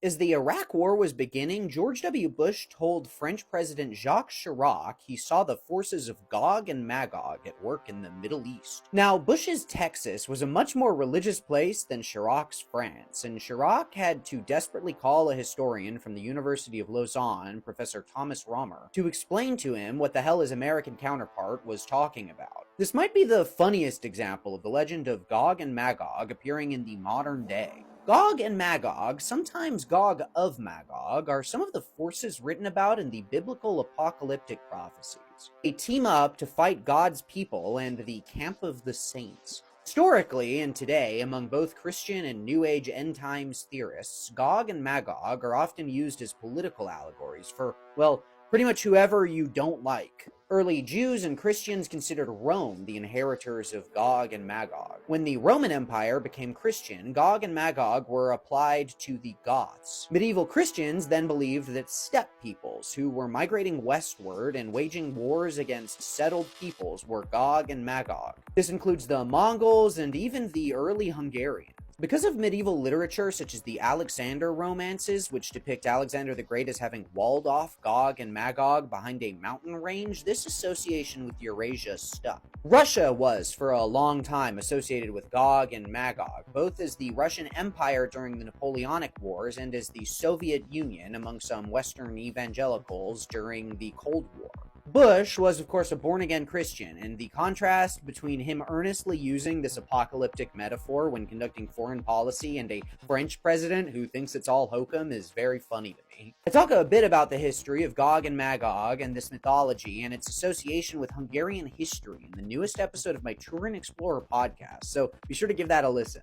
As the Iraq War was beginning, George W. Bush told French President Jacques Chirac he saw the forces of Gog and Magog at work in the Middle East. Now, Bush's Texas was a much more religious place than Chirac's France, and Chirac had to desperately call a historian from the University of Lausanne, Professor Thomas Romer, to explain to him what the hell his American counterpart was talking about. This might be the funniest example of the legend of Gog and Magog appearing in the modern day. Gog and Magog, sometimes Gog of Magog, are some of the forces written about in the biblical apocalyptic prophecies. They team up to fight God's people and the camp of the saints. Historically and today, among both Christian and New Age end times theorists, Gog and Magog are often used as political allegories for, well, pretty much whoever you don't like. Early Jews and Christians considered Rome the inheritors of Gog and Magog. When the Roman Empire became Christian, Gog and Magog were applied to the Goths. Medieval Christians then believed that steppe peoples, who were migrating westward and waging wars against settled peoples, were Gog and Magog. This includes the Mongols and even the early Hungarians. Because of medieval literature such as the Alexander romances, which depict Alexander the Great as having walled off Gog and Magog behind a mountain range, this association with Eurasia stuck. Russia was, for a long time, associated with Gog and Magog, both as the Russian Empire during the Napoleonic Wars and as the Soviet Union among some Western evangelicals during the Cold War. Bush was, of course, a born-again Christian, and the contrast between him earnestly using this apocalyptic metaphor when conducting foreign policy and a French president who thinks it's all hokum is very funny to me. I talk a bit about the history of Gog and Magog and this mythology and its association with Hungarian history in the newest episode of my Turin Explorer podcast, so be sure to give that a listen.